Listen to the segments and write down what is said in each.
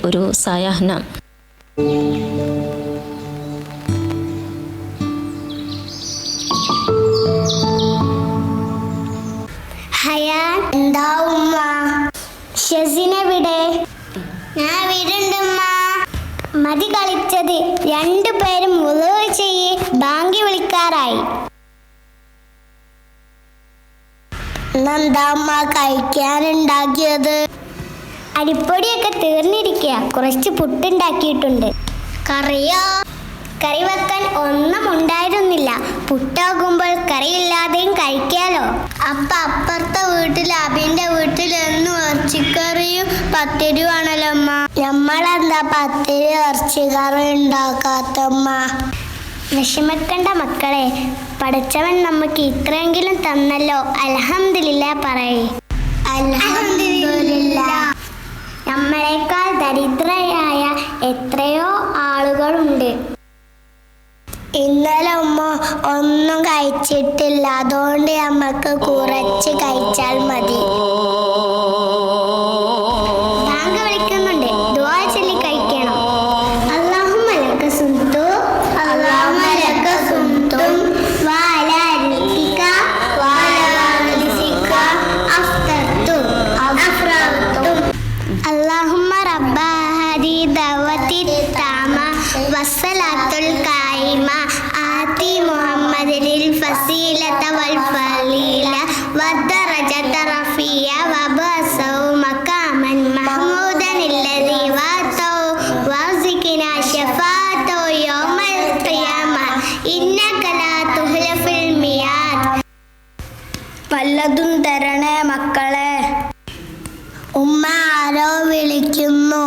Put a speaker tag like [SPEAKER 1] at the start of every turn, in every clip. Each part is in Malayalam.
[SPEAKER 1] ഒരു സായാഹ്നം.
[SPEAKER 2] എന്താ ഉമ്മ? ഷെസിനെവിടെ? ഞാൻ വീടുണ്ടുമ്മ. മതി കളിച്ചത്, രണ്ടുപേരും വുളൂ ചെയ്യ്, ബാങ്കി വിളിക്കാറായി. എന്താ അമ്മ കഴിക്കാനുണ്ടാക്കിയത്? അരിപ്പൊടിയൊക്കെ തീർന്നിരിക്കുക, കുറച്ച് പുട്ടുണ്ടാക്കിയിട്ടുണ്ട്. കറിയോ? കറി വെക്കാൻ ഒന്നും ഉണ്ടായിരുന്നില്ല. പുട്ടാകുമ്പോൾ കറിയില്ലാതെയും കഴിക്കാലോ. അപ്പുറത്തെ വീട്ടിൽ അബിന്റെ വീട്ടിൽ എന്നും ഇറച്ചിക്കറിയും പത്തിരിയുമാണല്ലോ അമ്മ. നമ്മളെന്താ പത്തിരി ഇറച്ചിക്കറി ഉണ്ടാക്കാത്തമ്മ? വിഷമിക്കണ്ട മക്കളെ, പഠിച്ചവൻ നമുക്ക് ഇത്രയെങ്കിലും തന്നല്ലോ, അൽഹംദുലില്ലാ പറയേ. അൽഹംദുലില്ലാ. നമ്മളെക്കാൾ ദരിദ്രരായ എത്രയോ ആളുകളുണ്ട്. ഇന്നലെ ഉമ്മ ഒന്നും കഴിച്ചിട്ടില്ല, അതുകൊണ്ട് നമുക്ക് കുറച്ച് കഴിച്ചാൽ മതി. ബാങ്ക് വിളിക്കുന്നുണ്ട്, ദുആ ചൊല്ലി കഴിക്കണം. അല്ലാഹുമ്മ ലക സുംതു, അല്ലാഹുമ്മ ലക സുംതും വഅലാ റിസ്ഖിക വഅലാ റിസ്ഖിക അഫ്തർതു അഫ്റതും. അല്ലാഹുമ്മ റബ്ബ ഹദി ദഅവതി തഅമ വസ്സലാത്തുൽ ഖായിമ ആതി മുഹമ്മദിൽ ഫസീലത വൽ ഫളീല വദ്ദറജത റഫിയ വബസൗ മഖാമൻ മഹ്മൂദൻ അല്ലദി വതൗ വസിഖിന ശഫാഅതു യൗമൽ ഖിയാമ ഇന്നക ലാ തുഖ്ലിഫുൽ മിയാദ്. വല്ലതും തരണേ മക്കളെ. ഉമ്മ ആരോ വിളിക്കുന്നു.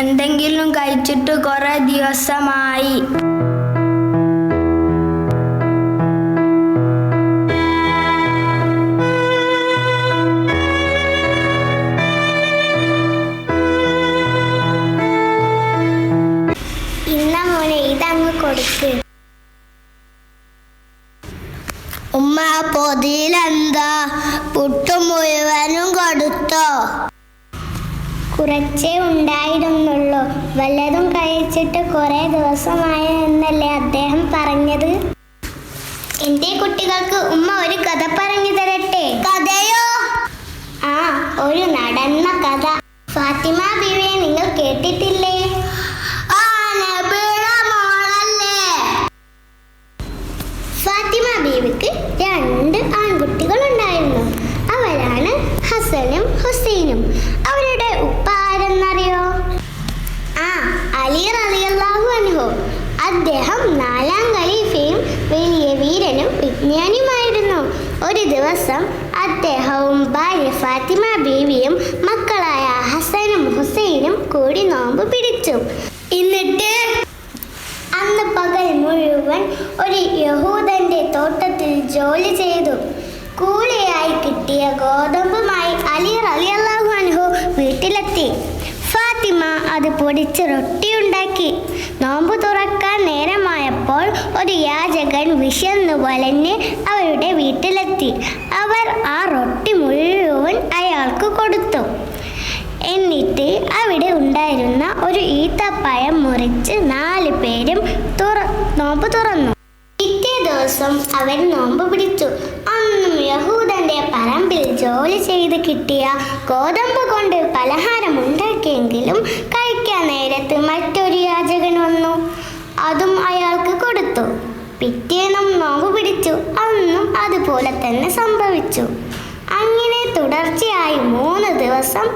[SPEAKER 2] എന്തെങ്കിലും കഴിച്ചിട്ട് കുറെ ദിവസമായി. ഇന്ന മോനെ ഇതങ്ങ് കൊടുക്ക്. ഉമ്മ പൊതിയിലെന്താ? പുട്ട് മുഴുവനും കൊടുത്തോ? കുറച്ചേ ഉണ്ടായിരുന്നുള്ളൂ. വല്ലതും കഴിച്ചിട്ട് കുറെ ദിവസമായി എന്നല്ലേ അദ്ദേഹം പറഞ്ഞത്. എന്റെ കുട്ടികൾക്ക് ഉമ്മ ഒരു കഥ പറഞ്ഞു തരട്ടെ. കഥയോ? ആ, ഒരു നടന്ന കഥ. ഫാത്തിമ ബീവിയെ നിങ്ങൾ കേട്ടിട്ടില്ലേ? ഫാത്തിമ ബീവിക്ക് 2 ആൺകുട്ടികളുണ്ടായിരുന്നു. അവരാണ് ഹസനും ഹുസൈനും. അവരുടെ ഉപ്പ ആരെന്നറിയോ? അലി റളിയല്ലാഹു അൻഹു. അദ്ദേഹം 4ാം ഖലീഫയും വലിയ വീരനും വിജ്ഞാനിയുമായിരുന്നു. ഒരു ദിവസം അദ്ദേഹവും ഭാര്യ ഫാത്തിമ ബീവിയും മക്കളായ ഹസനും ഹുസൈനും കൂടി നോമ്പ് പിടിച്ചു. എന്നിട്ട് അന്ന് പകൽ മുഴുവൻ ഒരു യഹൂദന്റെ തോട്ടത്തിൽ ജോലി ചെയ്തു. കൂലിയായി കിട്ടിയ ഗോതമ്പുമായി അലി റളിയല്ലാഹു അൻഹു വീട്ടിലെത്തി. ഫാത്തിമ അത് പൊടിച്ച് റൊട്ടിയുണ്ടാക്കി. നോമ്പ് തുറക്കാൻ നേരമായപ്പോൾ ഒരു യാചകൻ വിശന്നു വലഞ്ഞ് അവരുടെ വീട്ടിലെത്തി. അവർ ആ റൊട്ടി മുഴുവൻ അയാൾക്ക് കൊടുത്തു. എന്നിട്ട് അവിടെ ഉണ്ടായിരുന്ന ഒരു ഈത്തപ്പഴം മുറിച്ച് 4 പേരും നോമ്പ് തുറന്നു. പിറ്റേ ദിവസം അവർ നോമ്പ് പിടിച്ചു. അന്നും യഹൂദന്റെ പറമ്പിൽ ജോലി ചെയ്ത് കിട്ടിയ ഗോതമ്പ് കൊണ്ട് പലഹാരം ഉണ്ടാക്കിയെങ്കിലും കഴിക്കാൻ നേരത്ത് മറ്റൊരു യാചകൻ വന്നു. അതും അയാൾക്ക് കൊടുത്തു. പിറ്റേന്നും നോമ്പ് പിടിച്ചു. അന്നും അതുപോലെ തന്നെ സംഭവിച്ചു. അങ്ങനെ തുടർച്ചയായി 3 ദിവസം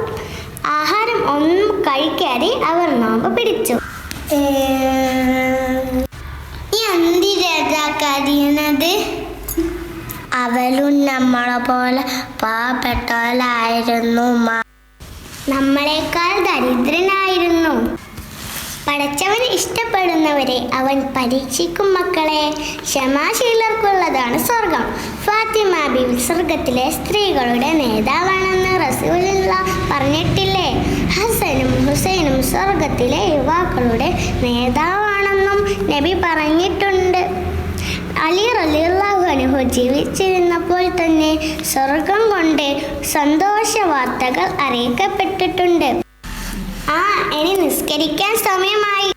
[SPEAKER 2] ആഹാരം ഒന്നും കഴിക്കാതെ അവർ നോമ്പ് പിടിച്ചു. എന്തിനാ അവലും നമ്മളെ പോലെ പാവപ്പെട്ടവരായിരുന്നു. നമ്മളെക്കാൾ ദരിദ്രനായിരുന്നു. പടച്ചവൻ ഇഷ്ടപ്പെടുന്നവരെ അവൻ പരീക്ഷിക്കും മക്കളെ. ക്ഷമാശീലർക്കുള്ളതാണ് സ്വർഗം. ഫാത്തിമ ബീവി സ്വർഗത്തിലെ സ്ത്രീകളുടെ നേതാവാണെന്ന് റസൂലുള്ളാഹി പറഞ്ഞിട്ടില്ലേ? ഹസനും ഹുസൈനും സ്വർഗത്തിലെ യുവാക്കളുടെ നേതാവാണെന്നും നബി പറഞ്ഞിട്ടുണ്ട്. അലി റളിയല്ലാഹു അൻഹു ജീവിച്ചിരുന്നപ്പോൾ തന്നെ സ്വർഗം കൊണ്ട് സന്തോഷ വാർത്തകൾ അറിയിക്കപ്പെട്ടിട്ടുണ്ട്. നിസ്കരിക്കാൻ സമയമായി.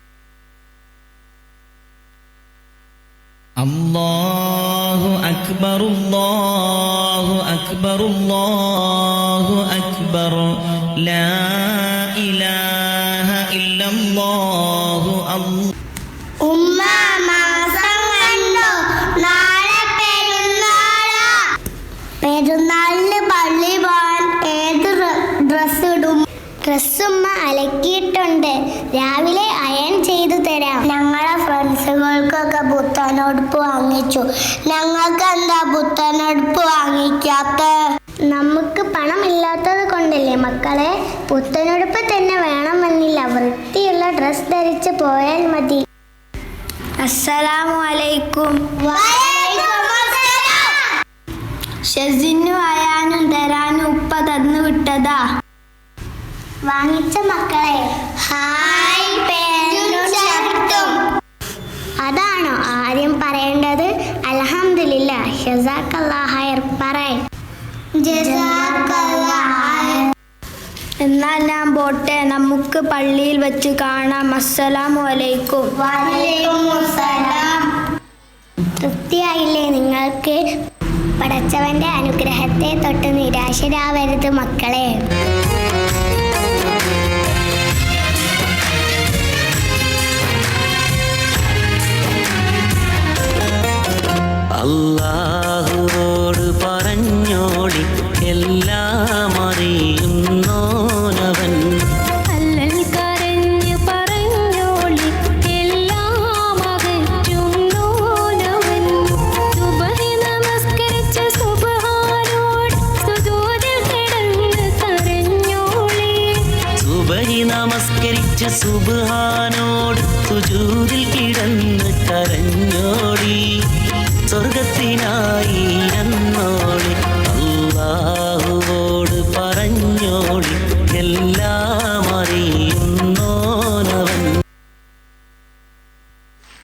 [SPEAKER 1] അല്ലാഹു അക്ബർ അല്ലാഹു അക്ബർ അല്ലാഹു അക്ബർ ലാ ഇലാഹ ഇല്ലല്ലാഹു
[SPEAKER 2] ഉമ്മ മാസം കണ്ടോ? നാളെ പെരുന്നാളാ. പെരുന്നാളിന് പള്ളി പോകാൻ ഏത് ഡ്രസ് ഇടും? ഡ്രസ്സുമ്മ അലക്കിയിട്ടുണ്ട്, രാവിലെ അയൺ ചെയ്തു തരാം. ഞങ്ങളെ ഫ്രണ്ട്സുകൾക്കൊക്കെ പുത്തനുടുപ്പ് വാങ്ങിച്ചു. ഞങ്ങൾക്ക് എന്താ പുത്തനുടുപ്പ് വാങ്ങിക്കാത്ത? നമുക്ക് പണമില്ലാത്തത് കൊണ്ടല്ലേ മക്കളെ. പുത്തനുടുപ്പ് തന്നെ വേണമെന്നില്ല, വൃത്തിയുള്ള ഡ്രസ് ധരിച്ച് പോയാൽ മതി. അസ്സലാമു അലൈക്കും. ഷെസിനും അയാനും തരാനും ഉപ്പ തന്നു വിട്ടതാ. വാങ്ങിച്ച മക്കളെ. ഹായ് പേരും ഷർട്ടും. അതാണോ ആദ്യം പറയേണ്ടത്? അൽഹംദുലില്ലാ, ജസാക്കല്ലാഹ് ഖൈർ പറയ്. എന്നാൽ ഞാൻ പോട്ടെ, നമുക്ക് പള്ളിയിൽ വെച്ച് കാണാം. അസ്സലാമു അലൈക്കും. തൃപ്തിയായില്ലേ നിങ്ങൾക്ക്? പടച്ചവന്റെ അനുഗ്രഹത്തെ തൊട്ട് നിരാശരാവരുത് മക്കളെ.
[SPEAKER 1] അല്ലാഹുവോട് പറഞ്ഞോളി, എല്ലാം അറിയുന്നോനവൻ.
[SPEAKER 3] അല്ലൽ കരഞ്ഞു പറഞ്ഞോളി, എല്ലാം അകറ്റുന്നോനവൻ. സുബഹി നമസ്കരിച്ച സുബ്ഹാനോട് സുജൂദിൽ കിടന്ന് കരഞ്ഞോളി.
[SPEAKER 1] സുബഹി നമസ്കരിച്ച് സുബ്ഹാനോട് സുജൂദിൽ കിടന്ന്